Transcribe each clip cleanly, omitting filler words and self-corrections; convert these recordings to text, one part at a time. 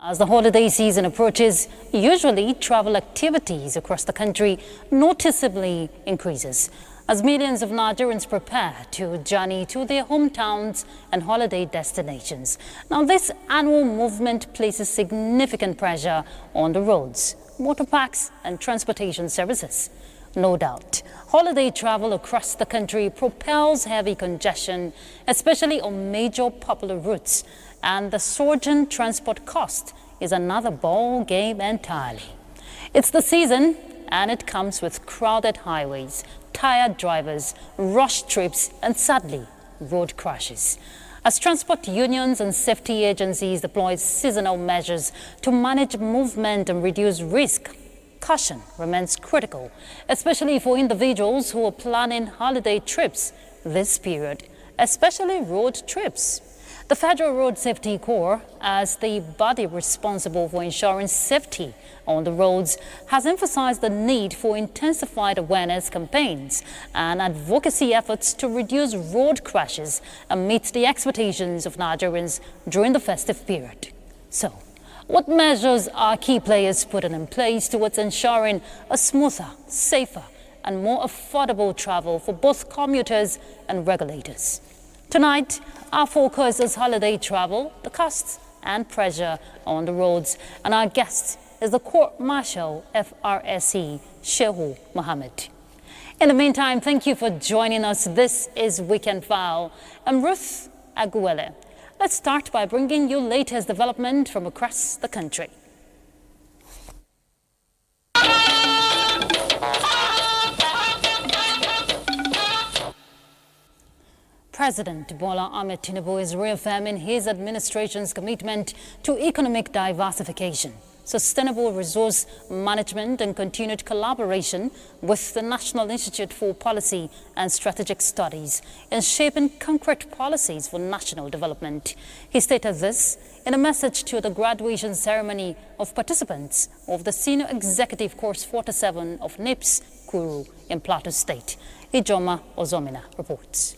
As the holiday season approaches, usually travel activities across the country noticeably increases as millions of Nigerians prepare to journey to their hometowns and holiday destinations. Now, this annual movement places significant pressure on the roads, motor parks and transportation services. No doubt, holiday travel across the country propels heavy congestion, especially on major popular routes, and the surging transport cost is another ball game entirely. It's the season, and it comes with crowded highways, tired drivers, rushed trips, and sadly, road crashes. As transport unions and safety agencies deploy seasonal measures to manage movement and reduce risk, caution remains critical, especially for individuals who are planning holiday trips this period, especially road trips. The Federal Road Safety Corps, as the body responsible for ensuring safety on the roads, has emphasized the need for intensified awareness campaigns and advocacy efforts to reduce road crashes and meet the expectations of Nigerians during the festive period. So, what measures are key players putting in place towards ensuring a smoother, safer, and more affordable travel for both commuters and regulators? Tonight, our focus is holiday travel, the costs and pressure on the roads, and our guest is the Court Marshal FRSC, Shehu Mohammed. In the meantime, thank you for joining us. This is Weekend File. I'm Ruth Aguele. Let's start by bringing you latest development from across the country. President Bola Ahmed Tinubu is reaffirming his administration's commitment to economic diversification, sustainable resource management and continued collaboration with the National Institute for Policy and Strategic Studies in shaping concrete policies for national development. He stated this in a message to the graduation ceremony of participants of the Senior Executive Course 47 of NIPS Kuru in Plateau State. Ijoma Ozomina reports.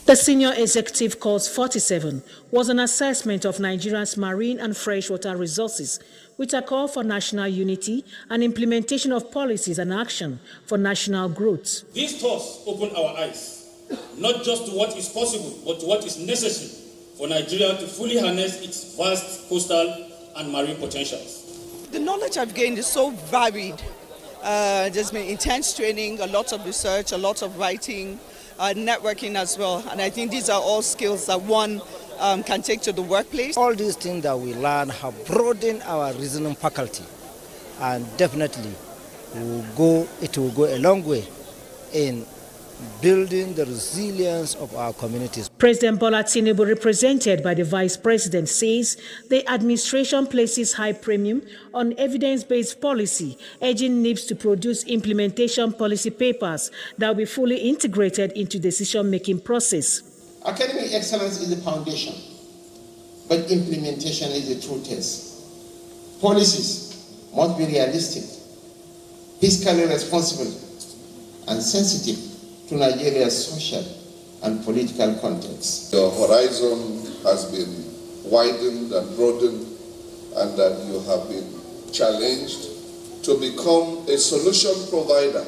The Senior Executive Course 47 was an assessment of Nigeria's marine and freshwater resources with a call for national unity and implementation of policies and action for national growth. These talks open our eyes, not just to what is possible, but to what is necessary for Nigeria to fully harness its vast coastal and marine potentials. The knowledge I've gained is so varied. There's been intense training, a lot of research, a lot of writing, networking as well, and I think these are all skills that one can take to the workplace. All these things that we learn have broadened our reasoning faculty, and definitely it will go a long way in building the resilience of our communities. President Bola Tinubu, represented by the Vice President, says the administration places high premium on evidence-based policy, urging NIPS to produce implementation policy papers that will be fully integrated into decision-making process. Academic excellence is the foundation, but implementation is the true test. Policies must be realistic, fiscally responsible, and sensitive to Nigeria's social and political context. Your horizon has been widened and broadened, and that you have been challenged to become a solution provider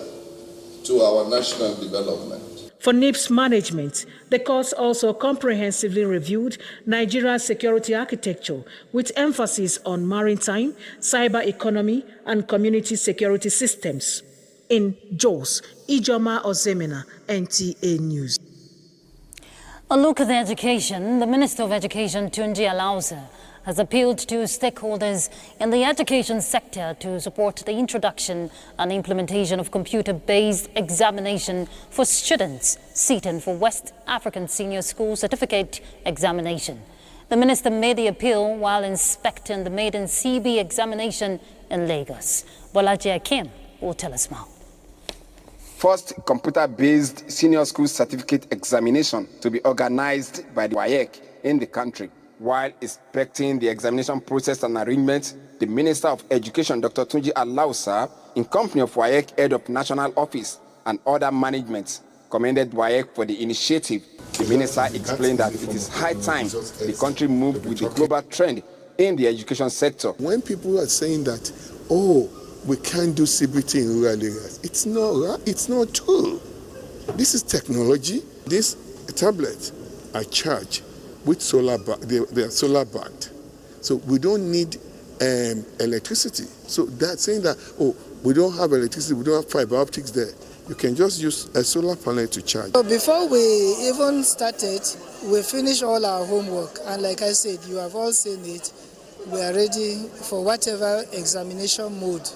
to our national development. For NIPS management, the course also comprehensively reviewed Nigeria's security architecture with emphasis on maritime, cyber economy, and community security systems. In Jos, Ijoma Ozemina, NTA News. A look at education. The Minister of Education, Tunji Alausa, has appealed to stakeholders in the education sector to support the introduction and implementation of computer-based examination for students seeking for West African Senior School Certificate examination. The minister made the appeal while inspecting the maiden CB examination in Lagos. Bolaji Akim will tell us more. First computer-based senior school certificate examination to be organized by the WAEC in the country. While inspecting the examination process and arrangement, the Minister of Education, Dr. Tunji Alausa, in company of WAEC Head of National Office and other management, commended WAEC for the initiative. The minister explained that it is high time the country moved with the global trend in the education sector. When people are saying that, oh, we can't do CBT in rural areas, it's not true. This is technology. These tablets are charged with solar, they are solar backed. So we don't need electricity. So that's saying that, oh, we don't have electricity, we don't have fiber optics there. You can just use a solar panel to charge. So before we even started, we finished all our homework. And like I said, you have all seen it. We are ready for whatever examination mode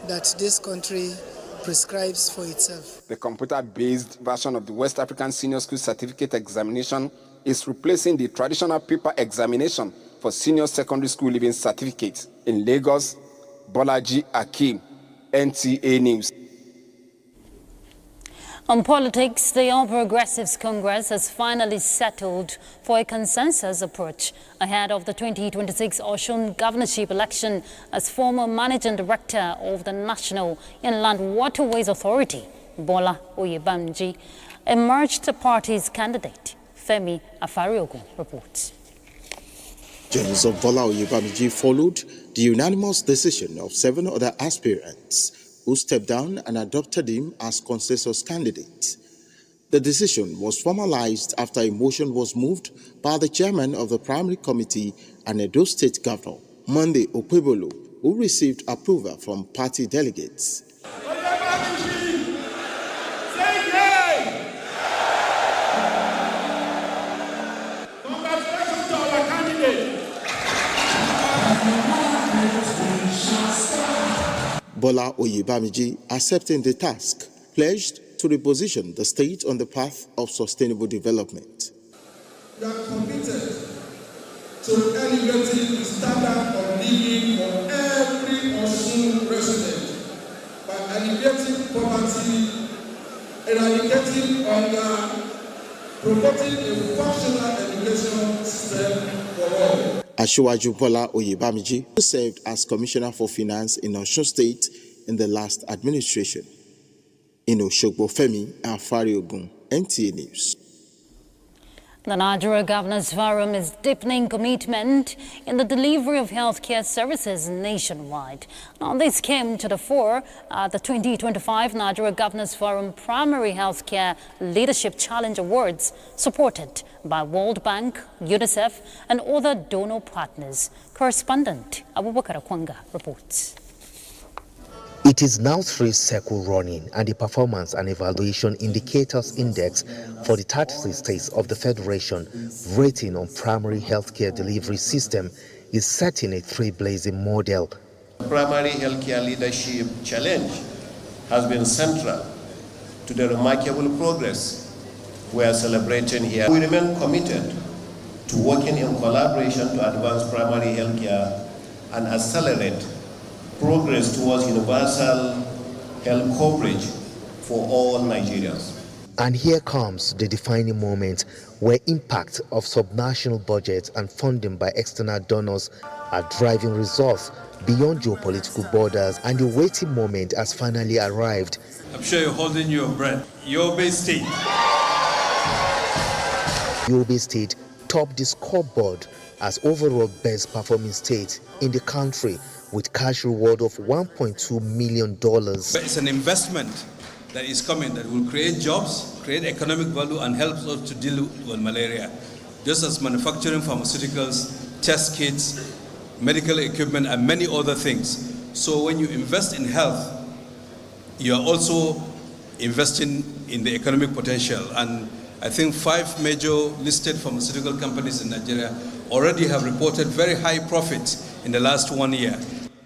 that this country prescribes for itself. The computer-based version of the West African Senior School Certificate Examination is replacing the traditional paper examination for senior secondary school leaving certificates. In Lagos, Bolaji Akim, NTA News. On politics, the All Progressives Congress has finally settled for a consensus approach ahead of the 2026 Osun governorship election as former managing director of the National Inland Waterways Authority, Bola Oyebamiji, emerged the party's candidate. Femi Afariogun reports. Jones of Bola Oyebamiji followed the unanimous decision of 7 other aspirants who stepped down and adopted him as consensus candidate. The decision was formalized after a motion was moved by the chairman of the primary committee and Edo State Governor, Monday Okpebolo, who received approval from party delegates. Bola Oyebamiji, accepting the task, pledged to reposition the state on the path of sustainable development. We are committed to elevating the standard of living for every Osun resident by alleviating poverty, eradicating hunger, promoting a functional education system for all. Asiwaju Bola Oyebamiji, who served as Commissioner for Finance in Osun State in the last administration. In Osogbo, Femi Afariogun, NTA News. The Nigeria Governors Forum is deepening commitment in the delivery of healthcare services nationwide. Now, this came to the fore at the 2025 Nigeria Governors Forum Primary Healthcare Leadership Challenge Awards, supported by World Bank, UNICEF, and other donor partners. Correspondent Abubakar Akwanga reports. It is now 3 cycle running, and the Performance and Evaluation Indicators Index for the 33 states of the Federation rating on primary healthcare delivery system is setting a trailblazing model. Primary healthcare leadership challenge has been central to the remarkable progress we are celebrating here. We remain committed to working in collaboration to advance primary healthcare and accelerate progress towards universal health coverage for all Nigerians. And here comes the defining moment where impact of subnational budgets and funding by external donors are driving results beyond geopolitical borders, and the waiting moment has finally arrived. I'm sure you're holding your breath. Yobe State. Yobe State topped the scoreboard as overall best performing state in the country, with cash reward of $1.2 million. But it's an investment that is coming that will create jobs, create economic value, and help us to deal with malaria. Just as manufacturing pharmaceuticals, test kits, medical equipment, and many other things. So when you invest in health, you are also investing in the economic potential. And I think 5 major listed pharmaceutical companies in Nigeria already have reported very high profits in the last 1 year.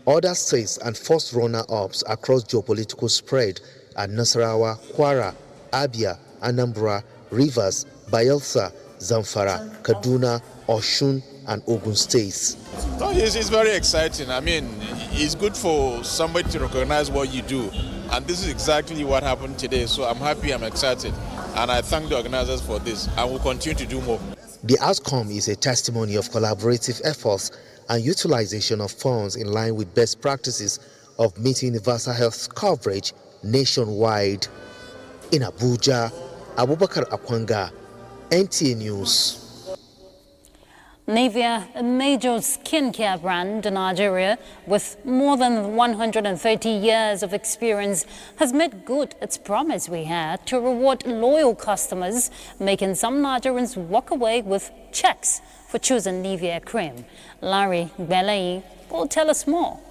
Other states and first runner-ups across geopolitical spread are Nasarawa, Kwara, Abia, Anambra, Rivers, Bayelsa, Zamfara, Kaduna, Osun, and Ogun states. It's very exciting. I mean, it's good for somebody to recognize what you do. And this is exactly what happened today. So I'm happy, I'm excited. And I thank the organizers for this. And we'll continue to do more. The outcome is a testimony of collaborative efforts and utilization of funds in line with best practices of meeting universal health coverage nationwide. In Abuja, Abubakar Akwanga, NTA News. Nivea, a major skincare brand in Nigeria with more than 130 years of experience, has made good its promise we had to reward loyal customers, making some Nigerians walk away with checks for choosing Nivea cream. Larry Belay will tell us more.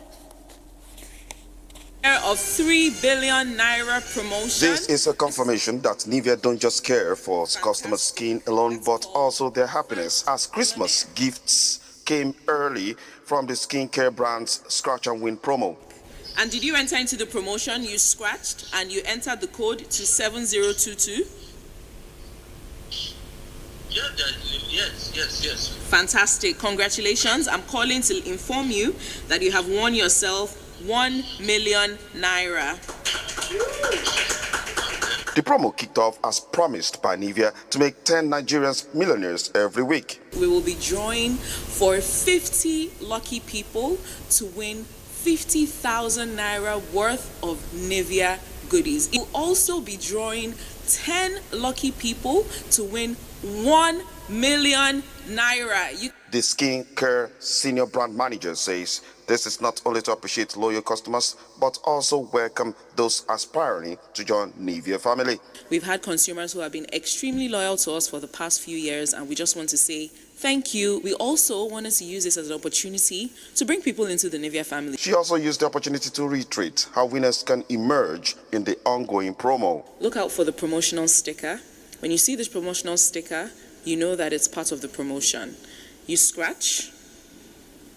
Of 3 billion naira promotion. This is a confirmation that Nivea don't just care for customers' skin alone, but also their happiness, as Christmas gifts came early from the skincare brand's Scratch and Win promo. And did you enter into the promotion? You scratched and you entered the code to 7022? Yes. Fantastic. Congratulations. I'm calling to inform you that you have won yourself 1 million naira. The promo kicked off as promised by Nivea to make 10 Nigerians millionaires every week. We will be drawing for 50 lucky people to win 50,000 naira worth of Nivea goodies. We'll also be drawing 10 lucky people to win 1 million naira. The skincare senior brand manager says this is not only to appreciate loyal customers, but also welcome those aspiring to join Nivea family. We've had consumers who have been extremely loyal to us for the past few years, and we just want to say thank you. We also wanted to use this as an opportunity to bring people into the Nivea family. She also used the opportunity to reiterate how winners can emerge in the ongoing promo. Look out for the promotional sticker. When you see this promotional sticker, you know that it's part of the promotion. You scratch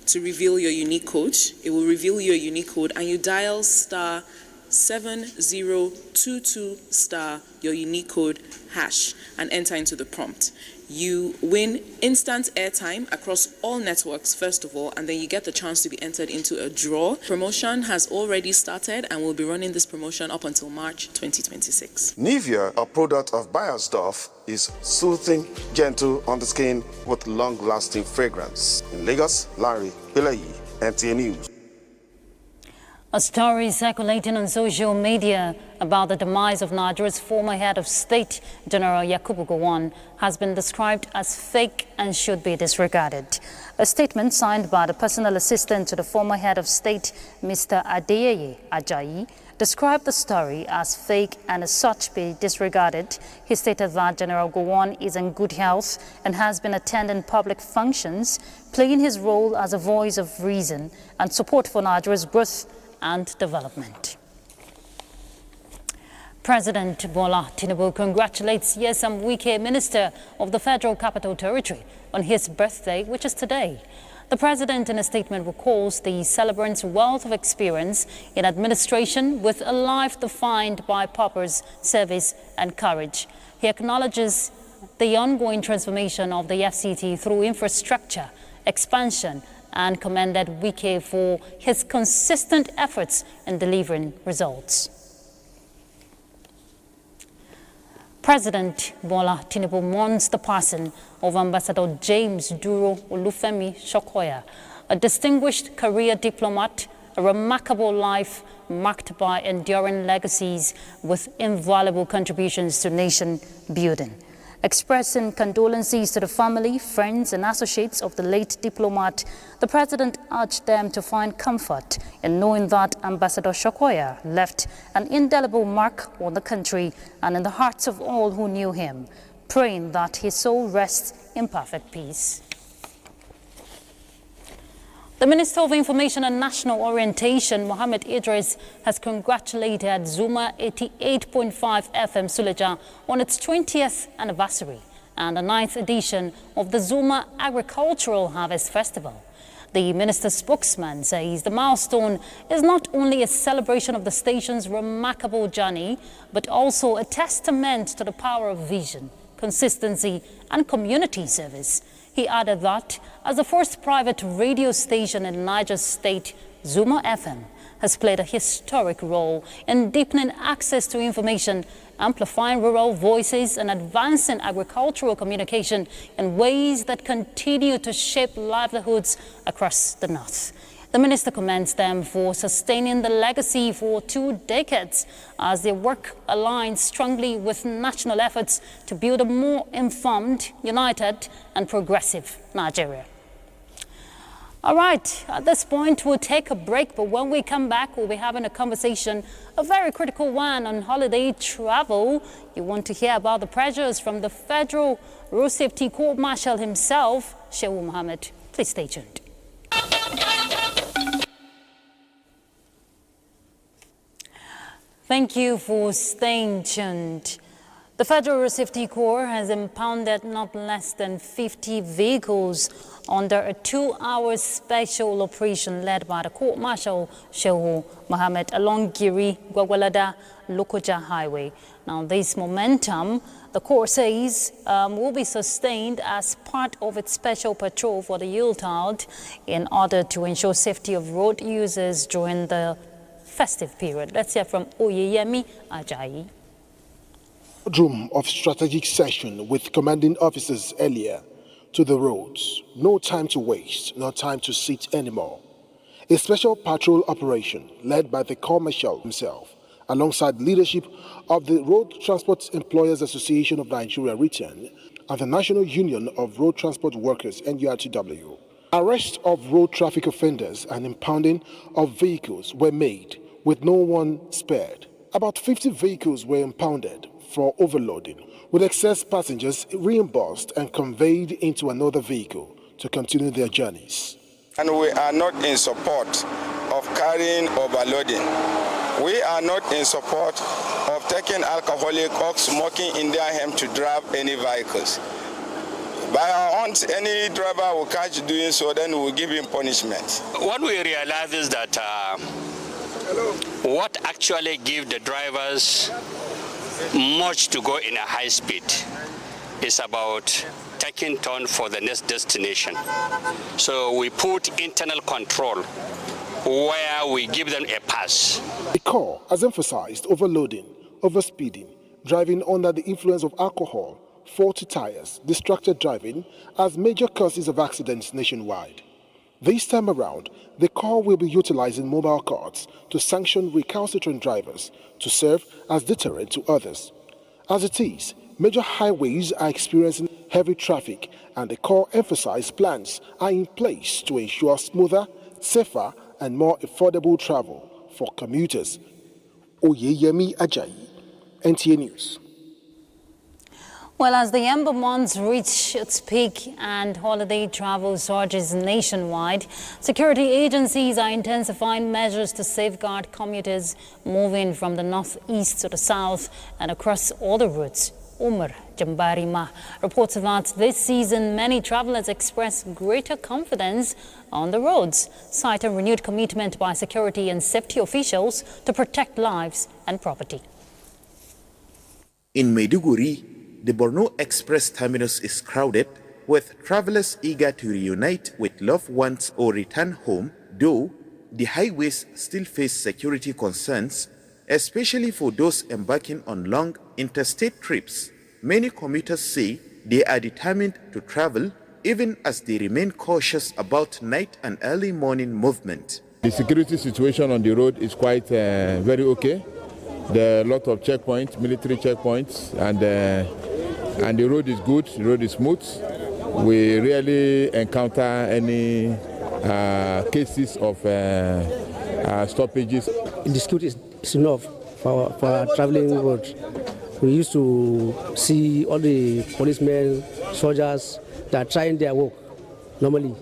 to reveal your unique code. It will reveal your unique code, and you dial star 7022 star your unique code hash and enter into the prompt. You win instant airtime across all networks, first of all, and then you get the chance to be entered into a draw. Promotion has already started, and we'll be running this promotion up until March 2026. Nivea, a product of Bayersdorf, is soothing, gentle on the skin with long-lasting fragrance. In Lagos, Larry Bilayi, NTA News. A story circulating on social media about the demise of Nigeria's former head of state, General Yakubu Gowon, has been described as fake and should be disregarded. A statement signed by the personal assistant to the former head of state, Mr. Adeyeye Ajayi, described the story as fake and as such be disregarded. He stated that General Gowon is in good health and has been attending public functions, playing his role as a voice of reason and support for Nigeria's growth and development. President Bola Tinubu congratulates Nyesom Wike, Minister of the Federal Capital Territory, on his birthday, which is today. The president, in a statement, recalls the celebrant's wealth of experience in administration with a life defined by purpose, service, and courage. He acknowledges the ongoing transformation of the FCT through infrastructure, expansion, and commended Wike for his consistent efforts in delivering results. President Bola Tinubu mourns the passing of Ambassador James Duro Olufemi Shokoya, a distinguished career diplomat, a remarkable life marked by enduring legacies with invaluable contributions to nation building. Expressing condolences to the family, friends, and associates of the late diplomat, the president urged them to find comfort in knowing that Ambassador Shokoya left an indelible mark on the country and in the hearts of all who knew him, praying that his soul rests in perfect peace. The Minister of Information and National Orientation, Mohammed Idris, has congratulated Zuma 88.5 FM Suleja on its 20th anniversary and the 9th edition of the Zuma Agricultural Harvest Festival. The minister's spokesman says the milestone is not only a celebration of the station's remarkable journey, but also a testament to the power of vision, consistency, and community service. He added that as the first private radio station in Niger State, Zuma FM has played a historic role in deepening access to information, amplifying rural voices, and advancing agricultural communication in ways that continue to shape livelihoods across the north. The minister commends them for sustaining the legacy for 2 decades as their work aligns strongly with national efforts to build a more informed, united and progressive Nigeria. All right, at this point, we'll take a break, but when we come back, we'll be having a conversation, a very critical one on holiday travel. You want to hear about the pressures from the Federal Road Safety Court Marshal himself, Shehu Mohammed. Please stay tuned. Thank you for staying tuned. The Federal Road Safety Corps has impounded not less than 50 vehicles under a 2-hour special operation led by the Court Marshal Shehu Mohammed along Giri-Gwagwalada-Lokoja Highway. Now, this momentum, the Corps says, will be sustained as part of its special patrol for the Yuletide in order to ensure safety of road users during the festive period. Let's hear from Oyeyemi Ajayi. Room of strategic session with commanding officers earlier to the roads. No time to waste, no time to sit anymore. A special patrol operation led by the Corps Marshal himself, alongside leadership of the Road Transport Employers Association of Nigeria (RTN) and the National Union of Road Transport Workers (NURTW). Arrest of road traffic offenders and impounding of vehicles were made, with no one spared. About 50 vehicles were impounded for overloading, with excess passengers reimbursed and conveyed into another vehicle to continue their journeys. And we are not in support of carrying overloading. We are not in support of taking alcoholic or smoking in their home to drive any vehicles. By our own, any driver will catch doing so, then we will give him punishment. What we realize is that what actually gives the drivers much to go in a high speed is about taking turn for the next destination. So we put internal control where we give them a pass. The Corps has emphasized overloading, overspeeding, driving under the influence of alcohol, faulty tires, distracted driving as major causes of accidents nationwide. This time around, the Corps will be utilizing mobile courts to sanction recalcitrant drivers to serve as deterrent to others. As it is, major highways are experiencing heavy traffic, and the Corps emphasized plans are in place to ensure smoother, safer, and more affordable travel for commuters. Oyeyemi Ajayi, NTA News. Well, as the Ember months reach its peak and holiday travel surges nationwide, security agencies are intensifying measures to safeguard commuters moving from the northeast to the south and across all the routes. Umar Jambarima reports that this season many travelers express greater confidence on the roads, citing renewed commitment by security and safety officials to protect lives and property. In Maiduguri, the Borno Express terminus is crowded with travelers eager to reunite with loved ones or return home, though the highways still face security concerns, especially for those embarking on long interstate trips. Many commuters say they are determined to travel even as they remain cautious about night and early morning movement. The security situation on the road is quite very okay. There are a lot of checkpoints, military checkpoints, and the road is good, the road is smooth. We rarely encounter any cases of stoppages. The security is enough for our traveling road. We used to see all the policemen, soldiers that are trying their work normally.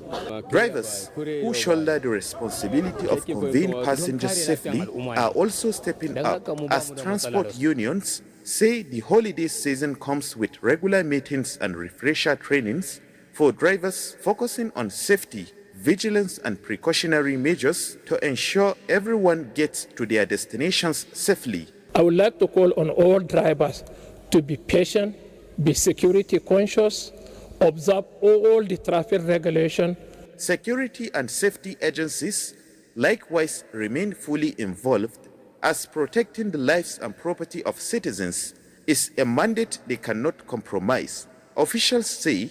Drivers who shoulder the responsibility of conveying passengers safely are also stepping up as transport unions say the holiday season comes with regular meetings and refresher trainings for drivers focusing on safety, vigilance and precautionary measures to ensure everyone gets to their destinations safely. I would like to call on all drivers to be patient, be security conscious, observe all the traffic regulation. Security and safety agencies likewise remain fully involved as protecting the lives and property of citizens is a mandate they cannot compromise. Officials say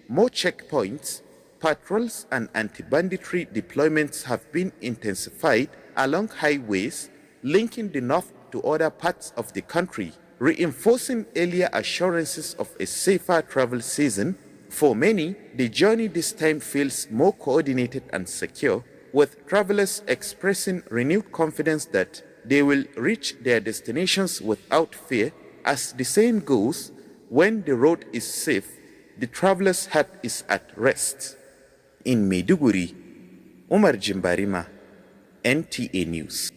more checkpoints, patrols and anti-banditry deployments have been intensified along highways linking the north to other parts of the country, reinforcing earlier assurances of a safer travel season. For many, the journey this time feels more coordinated and secure, with travelers expressing renewed confidence that they will reach their destinations without fear. As the saying goes, when the road is safe, the traveler's heart is at rest. In Maiduguri, Umar Jimbarima, NTA News.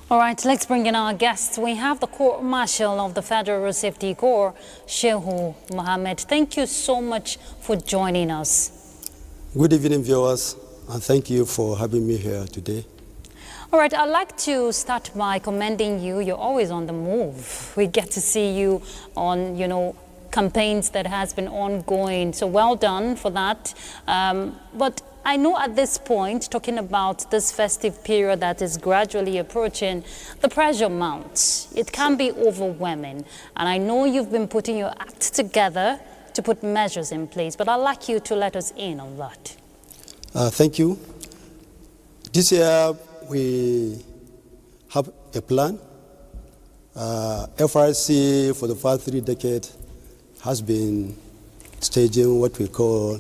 All right, let's bring in our guests. We have the Court Marshal of the Federal Road Safety Corps, Shehu Mohammed. Thank you so much for joining us. Good evening, viewers, and thank you for having me here today. All right, I'd like to start by commending you. You're always on the move. We get to see you on, campaigns that has been ongoing. So well done for that. But I know at this point, talking about this festive period that is gradually approaching, the pressure mounts. It can be overwhelming. And I know you've been putting your act together to put measures in place, but I'd like you to let us in on that. Thank you. This year, we have a plan. FRC for the past 3 decades has been staging what we call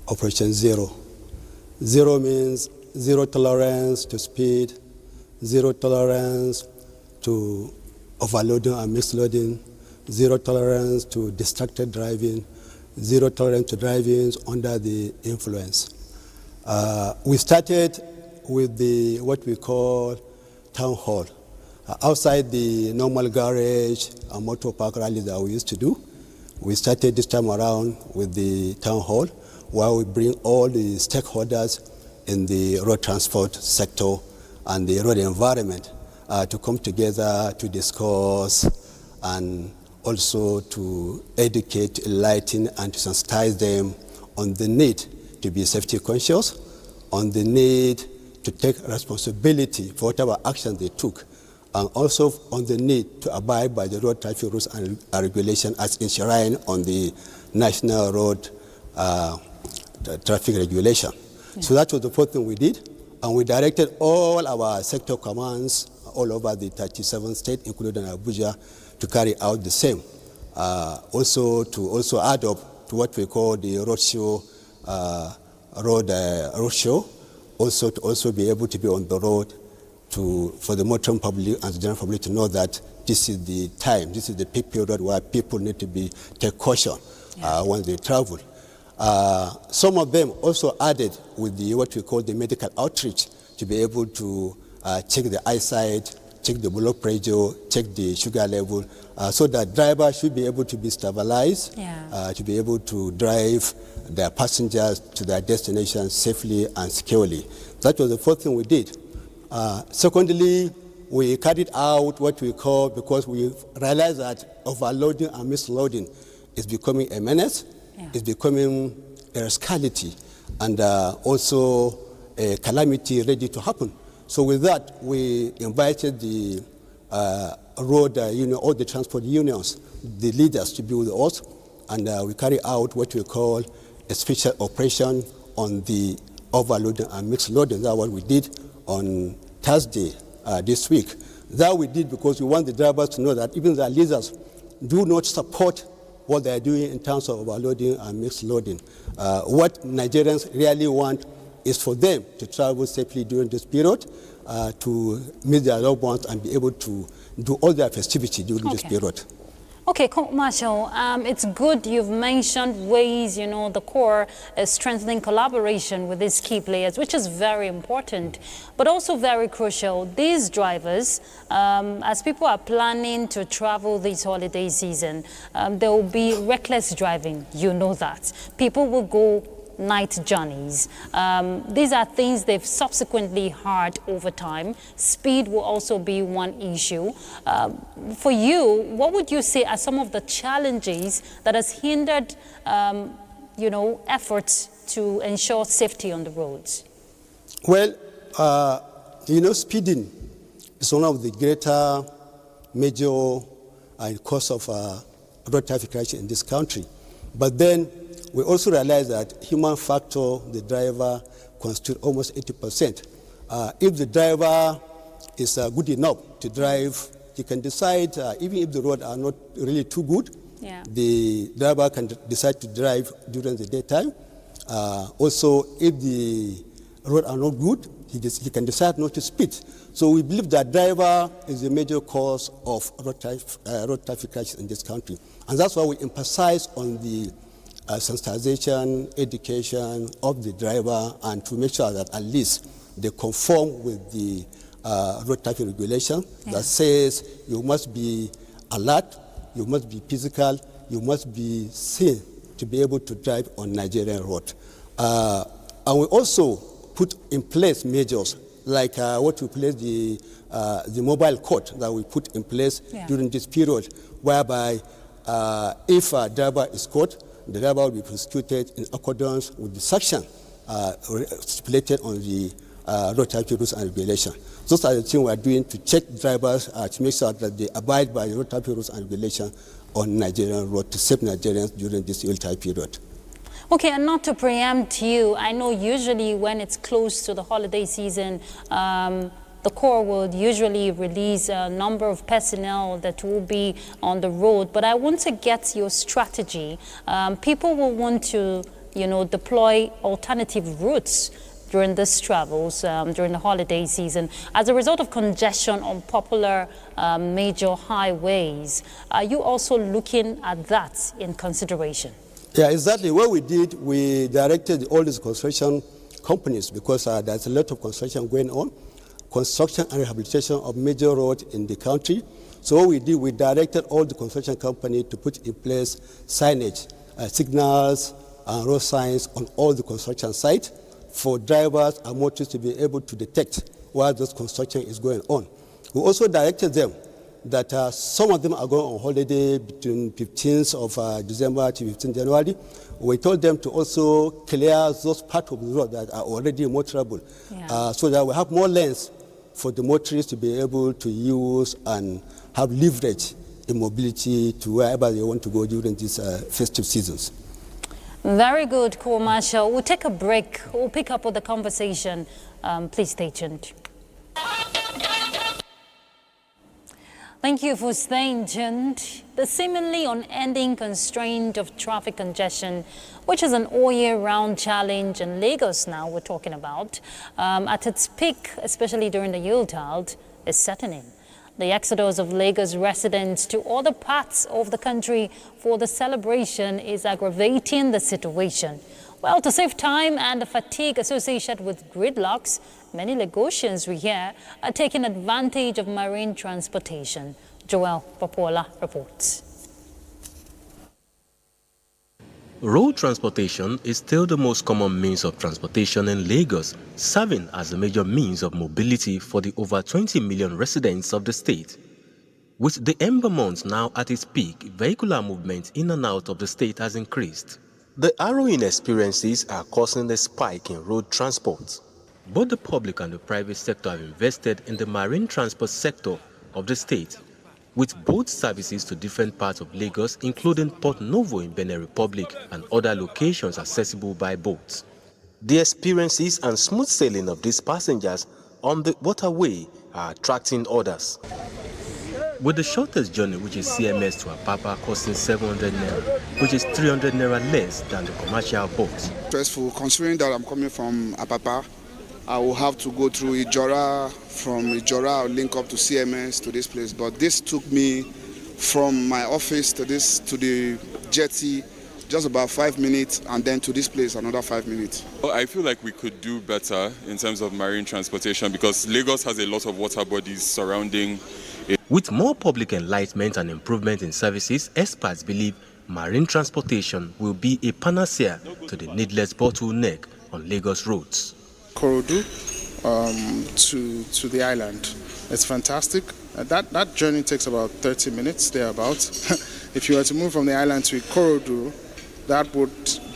Operation Zero. Zero means zero tolerance to speed, zero tolerance to overloading and misloading, zero tolerance to distracted driving, zero tolerance to driving under the influence. We started with what we call town hall. Outside the normal garage and motor park rallies that we used to do, we started this time around with the town hall, where we bring all the stakeholders in the road transport sector and the road environment to come together to discuss and also to educate, enlighten, and to sensitize them on the need to be safety conscious, on the need to take responsibility for whatever action they took, and also on the need to abide by the road traffic rules and regulation as enshrined on the National Road Traffic Regulation. Yeah. So that was the first thing we did, and we directed all our sector commands all over the 37 states, including Abuja, to carry out the same. Also to add up to what we call the roadshow, also to be able to be on the road for the motoring public and the general public to know that this is the time, this is the peak period where people need to take caution when they travel. Some of them also added with what we call the medical outreach to be able to check the eyesight, check the blood pressure, check the sugar level, so that drivers should be able to be stabilized, to be able to drive their passengers to their destination safely and securely. That was the first thing we did. Secondly, we carried out what we call, because we realized that overloading and misloading is becoming a menace, it's becoming a rascality, and also a calamity ready to happen. So with that, we invited the road all the transport unions, the leaders, to be with us, and we carry out what we call a special operation on the overloading and mixed loading. That's what we did on Thursday this week. That we did because we want the drivers to know that even the leaders do not support what they are doing in terms of overloading and mixed loading. What Nigerians really want is for them to travel safely during this period, to meet their loved ones and be able to do all their festivity during this period. Okay, Marshal, it's good you've mentioned ways, the Corps is strengthening collaboration with these key players, which is very important, but also very crucial. These drivers, as people are planning to travel this holiday season, there will be reckless driving, that. People will go night journeys. These are things they've subsequently heard over time. Speed will also be one issue. For you, what would you say are some of the challenges that has hindered, efforts to ensure safety on the roads? Well, speeding is one of the greater major cause of road traffic crashes in this country. But then we also realize that human factor, the driver, constitute almost 80%. If the driver is good enough to drive, he can decide, even if the roads are not really too good, the driver can decide to drive during the daytime. Also, if the roads are not good, he can decide not to speed. So we believe that driver is a major cause of road traffic crashes in this country. And that's why we emphasize on the sensitization, education of the driver, and to make sure that at least they conform with the road traffic regulation that says you must be alert, you must be physical, you must be seen to be able to drive on Nigerian road. And we also put in place measures like what we place the mobile court that we put in place during this period, whereby if a driver is caught, the driver will be prosecuted in accordance with the section stipulated on the road traffic rules and regulations. Those are the things we are doing to check drivers to make sure that they abide by the road traffic rules and regulations on Nigerian road to save Nigerians during this ill-time period. Okay, and not to preempt you, I know usually when it's close to the holiday season, the Corps would usually release a number of personnel that will be on the road, but I want to get your strategy. People will want to, deploy alternative routes during these travels, during the holiday season, as a result of congestion on popular major highways. Are you also looking at that in consideration? Yeah, exactly. What we did, we directed all these construction companies, because there's a lot of construction going on, construction and rehabilitation of major roads in the country. So what we did, we directed all the construction companies to put in place signage, signals and road signs on all the construction sites for drivers and motorists to be able to detect while this construction is going on. We also directed them that some of them are going on holiday between 15th of December to 15th January. We told them to also clear those parts of the road that are already motorable, so that we have more lanes for the motorists to be able to use and have leverage in mobility to wherever they want to go during these festive seasons. Very good, Corps Marshal. We'll take a break. We'll pick up with the conversation. Please stay tuned. Thank you for staying tuned. The seemingly unending constraint of traffic congestion, which is an all-year-round challenge in Lagos now we're talking about, at its peak, especially during the Yuletide, is setting in. The exodus of Lagos residents to other parts of the country for the celebration is aggravating the situation. Well, to save time and the fatigue associated with gridlocks, many Lagosians we hear are taking advantage of marine transportation. Joel Popola reports. Road transportation is still the most common means of transportation in Lagos, serving as a major means of mobility for the over 20 million residents of the state. With the Ember month now at its peak, vehicular movement in and out of the state has increased. The harrowing experiences are causing a spike in road transport. Both the public and the private sector have invested in the marine transport sector of the state, with both services to different parts of Lagos, including Port Novo in Benin Republic and other locations accessible by boats. The experiences and smooth sailing of these passengers on the waterway are attracting others. With the shortest journey, which is CMS to Apapa, costing 700 naira, which is 300 naira less than the commercial boats. Stressful, considering that I'm coming from Apapa. I will have to go through Ijora. From Ijora, I'll link up to CMS to this place. But this took me from my office to the jetty, just about 5 minutes, and then to this place, another 5 minutes. I feel like we could do better in terms of marine transportation because Lagos has a lot of water bodies surrounding it. With more public enlightenment and improvement in services, experts believe marine transportation will be a panacea to the needless bottleneck on Lagos roads. Korodu to the island. It's fantastic. That journey takes about 30 minutes, thereabouts. If you were to move from the island to Korodu,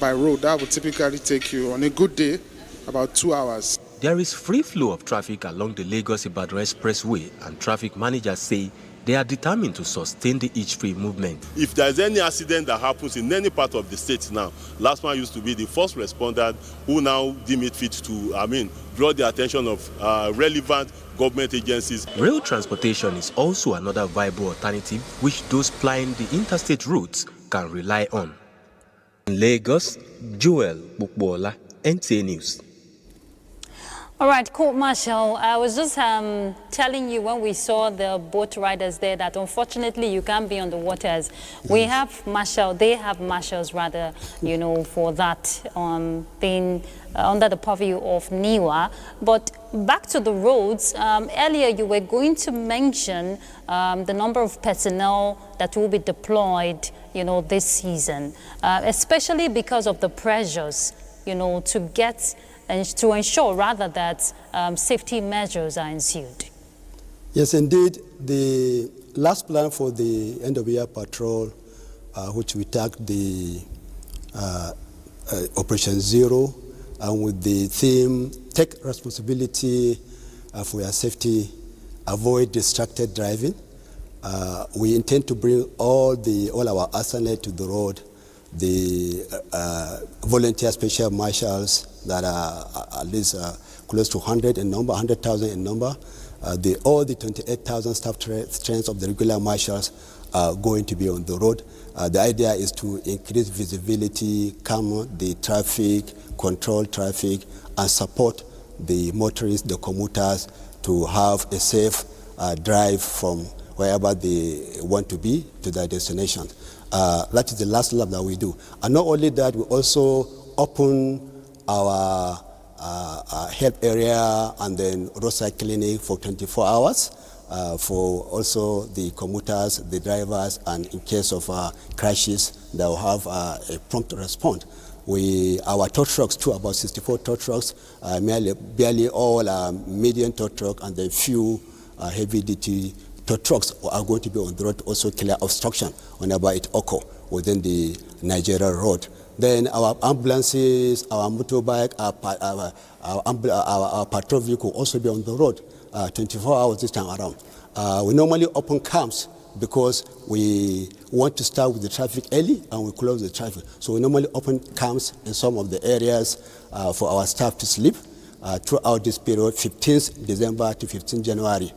by road, that would typically take you, on a good day, about 2 hours. There is free flow of traffic along the Lagos-Ibadan Expressway, and traffic managers say they are determined to sustain the itch-free movement. If there's any accident that happens in any part of the state now, last man used to be the first responder who now deem it fit to, draw the attention of relevant government agencies. Rail transportation is also another viable alternative which those plying the interstate routes can rely on. In Lagos, Joel Bukbola, NTA News. All right, Court Marshal, I was just telling you when we saw the boat riders there that unfortunately you can't be on the waters. We have marshal, they have marshals rather, for that being under the purview of NIWA. But back to the roads, earlier you were going to mention the number of personnel that will be deployed, this season, especially because of the pressures, to get and to ensure rather that safety measures are ensued. Yes, indeed. The last plan for the end-of-year patrol, which we tagged the Operation Zero, and with the theme, take responsibility for your safety, avoid distracted driving. We intend to bring all our arsenal to the road. The volunteer special marshals that are at least close to 100,000 in number. All the 28,000 staff strengths of the regular marshals are going to be on the road. The idea is to increase visibility, calm the traffic, control traffic, and support the motorists, the commuters, to have a safe drive from wherever they want to be to their destination. That is the last lap that we do. And not only that, we also open our health area and then roadside clinic for 24 hours for also the commuters, the drivers, and in case of crashes, they will have a prompt response. Our tow trucks, too, about 64 tow trucks, barely all medium tow truck, and then few heavy-duty tow trucks are going to be on the road to also clear obstruction whenever it occurs within the Nigerian road. Then our ambulances, our motorbike, our patrol vehicle also be on the road 24 hours this time around. We normally open camps because we want to start with the traffic early and we close the traffic. So we normally open camps in some of the areas for our staff to sleep throughout this period, 15th December to 15th January.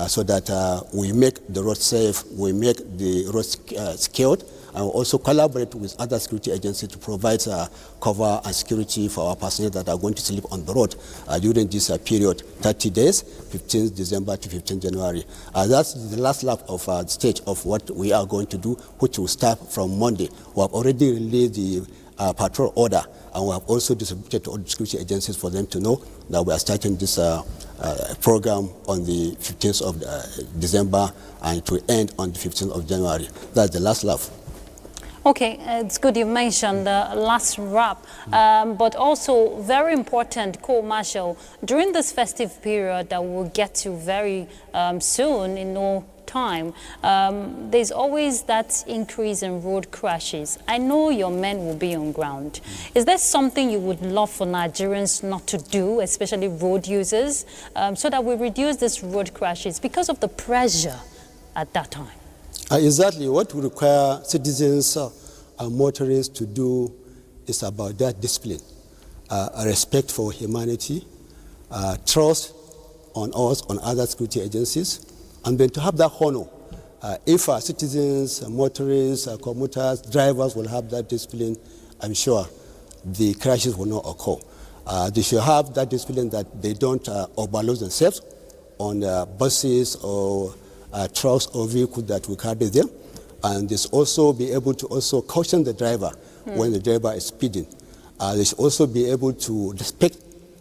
So that we make the road safe, we make the road secured, and we also collaborate with other security agencies to provide cover and security for our personnel that are going to sleep on the road during this period, 30 days, 15th December to 15th January. That's the last lap of the stage of what we are going to do, which will start from Monday. We have already released the patrol order, and we have also distributed to all the security agencies for them to know that we are starting this program on the 15th of December and it will end on the 15th of January. That's the last lap. Okay, it's good you mentioned the last wrap, but also very important, Co-Marshal, during this festive period that we'll get to very soon in no time, there's always that increase in road crashes. I know your men will be on ground. Is there something you would love for Nigerians not to do, especially road users, so that we reduce these road crashes because of the pressure at that time? Exactly. What we require citizens and motorists to do is about that discipline, a respect for humanity, trust on us, on other security agencies, and then to have that honor. If our citizens, motorists, commuters, drivers will have that discipline, I'm sure the crashes will not occur. They should have that discipline that they don't overload themselves on buses or trucks or vehicles that will carry them. And they should also be able to also caution the driver when the driver is speeding. They should also be able to respect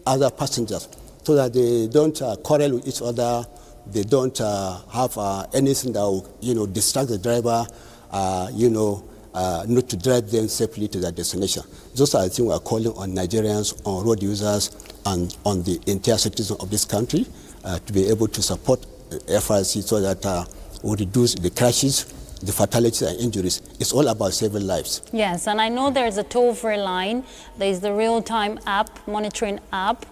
other passengers so that they don't quarrel with each other. They don't have anything that will, distract the driver, not to drive them safely to their destination. Those are the things we are calling on Nigerians, on road users, and on the entire citizens of this country to be able to support FRC so that we reduce the crashes, the fatalities and injuries. It's all about saving lives. Yes, and I know there's a toll-free line. There's the real-time app, monitoring app.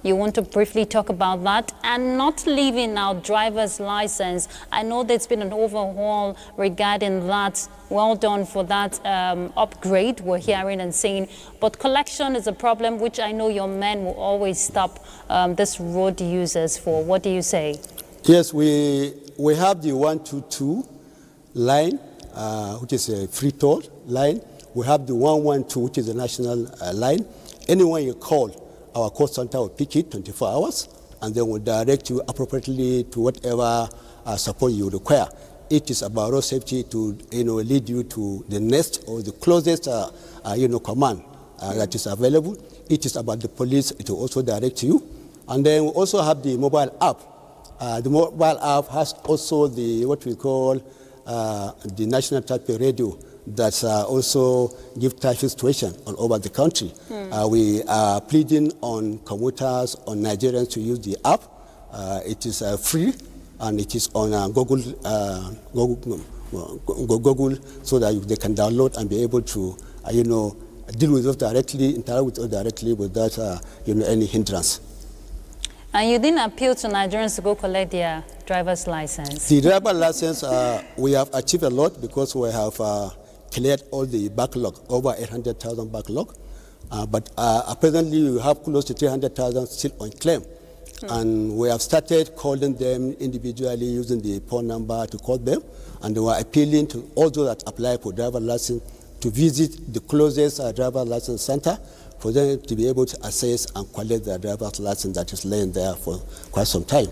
You want to briefly talk about that, and not leaving out driver's license. I know there's been an overhaul regarding that. Well done for that upgrade we're hearing and seeing. But collection is a problem which I know your men will always stop this road users for. What do you say? Yes, we have the 122 line, which is a free toll line. We have the 112, which is a national line. Anyone you call, our call center will pick it 24 hours, and then will direct you appropriately to whatever support you require. It is about road safety to lead you to the next or the closest command that is available. It is about the police to also direct you. And then we also have the mobile app. The mobile app has also what we call the national traffic radio that also give traffic situation all over the country. We are pleading on commuters, on Nigerians to use the app. It is free, and it is on Google, so that they can download and be able to, deal with us directly, interact with us directly without, any hindrance. And you didn't appeal to Nigerians to go collect their driver's license? The driver's license, we have achieved a lot because we have cleared all the backlog, over 800,000 backlog. But presently we have close to 300,000 still on claim. And we have started calling them individually using the phone number to call them. And we are appealing to all those that apply for driver's license to visit the closest driver's license center for them to be able to assess and collect their driver's license that is laying there for quite some time.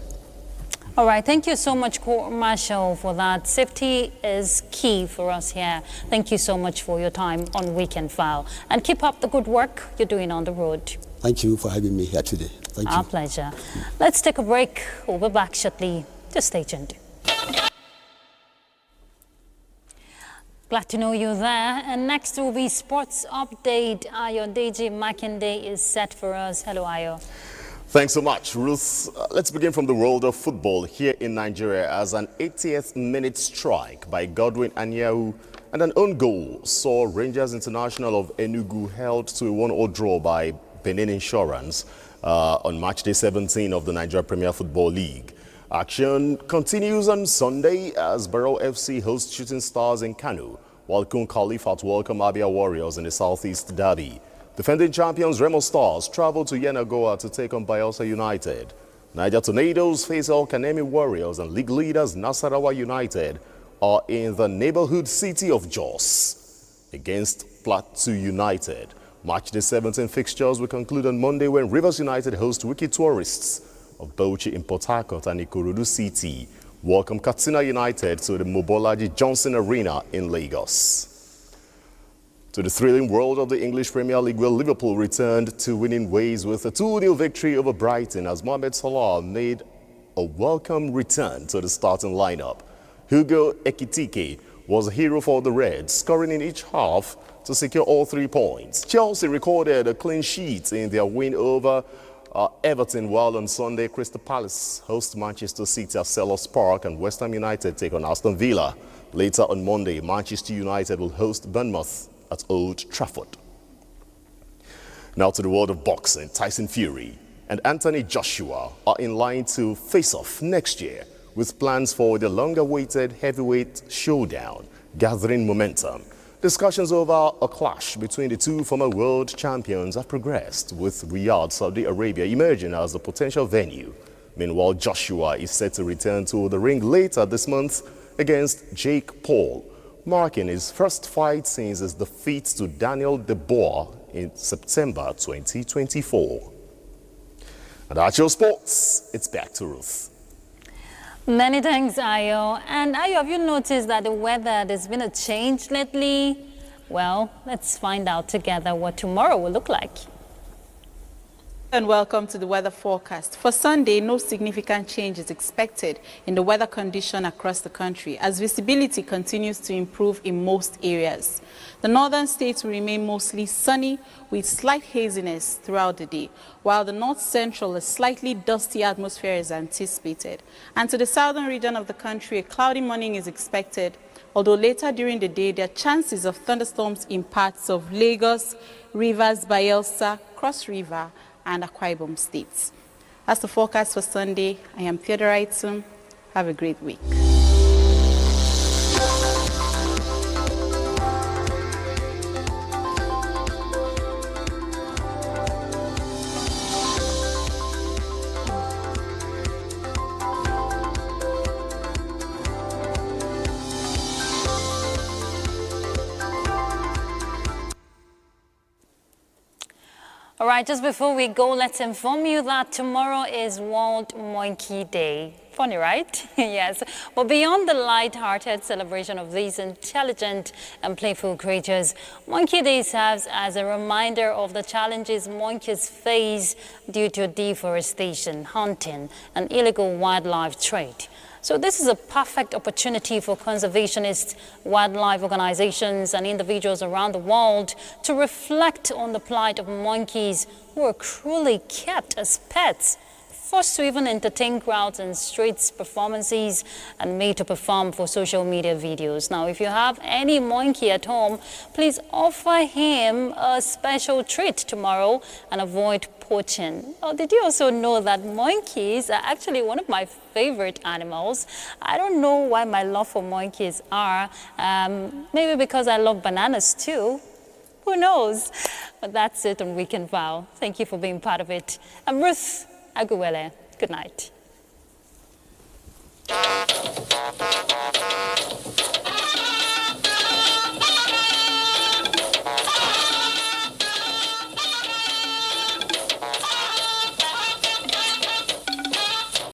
All right, thank you so much, Court Marshal, for that. Safety is key for us here. Thank you so much for your time on Weekend File. And keep up the good work you're doing on the road. Thank you for having me here today. Thank you. Our pleasure. Let's take a break. We'll be back shortly. Just stay tuned. Glad to know you're there. And next will be Sports Update. Ayo Deji Makinde is set for us. Hello, Ayo. Thanks so much, Ruth. Let's begin from the world of football here in Nigeria as an 80th minute strike by Godwin Anyanwu and an own goal saw Rangers International of Enugu held to a 1-1 draw by Benin Insurance on match day 17 of the Nigeria Premier Football League. Action continues on Sunday as Barrow FC hosts Shooting Stars in Kano, while Kun Khalifat welcome Abia Warriors in the Southeast Derby. Defending champions Remo Stars travel to Yenagoa to take on Bayelsa United. Niger Tornadoes face El Kanemi Warriors, and league leaders Nasarawa United are in the neighborhood city of Jos against Plateau United. Match day 17 fixtures will conclude on Monday when Rivers United host Wiki Tourists of Bauchi in Port Harcourt, and Ikorodu City welcome Katsina United to the Mobolaji Johnson Arena in Lagos. To the thrilling world of the English Premier League, where Liverpool returned to winning ways with a 2-0 victory over Brighton as Mohamed Salah made a welcome return to the starting lineup. Hugo Ekitike was a hero for the Reds, scoring in each half to secure all 3 points. Chelsea recorded a clean sheet in their win over Everton, while on Sunday, Crystal Palace host Manchester City at Selhurst Park, and West Ham United take on Aston Villa. Later on Monday, Manchester United will host Bournemouth at Old Trafford. Now to the world of boxing. Tyson Fury and Anthony Joshua are in line to face off next year, with plans for the longer-awaited heavyweight showdown gathering momentum. Discussions over a clash between the two former world champions have progressed, with Riyadh, Saudi Arabia emerging as a potential venue. Meanwhile, Joshua is set to return to the ring later this month against Jake Paul, marking his first fight since his defeat to Daniel Dubois in September 2024. And that's your sports. It's back to Ruth. Many thanks, Ayo. And Ayo, have you noticed that the weather, there's been a change lately? Well, let's find out together what tomorrow will look like. And welcome to the weather forecast. For Sunday, no significant change is expected in the weather condition across the country as visibility continues to improve in most areas. The northern states will remain mostly sunny with slight haziness throughout the day, while the north central, a slightly dusty atmosphere is anticipated. And to the southern region of the country, a cloudy morning is expected, although later during the day, there are chances of thunderstorms in parts of Lagos, Rivers, Bayelsa, Cross River, and Akwa Ibom states. That's the forecast for Sunday. I am Theodora Itzum. Have a great week. All right, just before we go, let's inform you that tomorrow is World Monkey Day. Funny, right? Yes. But beyond the light-hearted celebration of these intelligent and playful creatures, Monkey Day serves as a reminder of the challenges monkeys face due to deforestation, hunting, and illegal wildlife trade. So this is a perfect opportunity for conservationists, wildlife organizations, and individuals around the world to reflect on the plight of monkeys who are cruelly kept as pets, forced to even entertain crowds in streets performances, and made to perform for social media videos. Now, if you have any monkey at home, please offer him a special treat tomorrow and avoid poaching. Oh, did you also know that monkeys are actually one of my favorite animals? I don't know why my love for monkeys are. Maybe because I love bananas too. Who knows? But that's it on Weekend Vow. Thank you for being part of it. I'm Ruth Aguwele. Good night.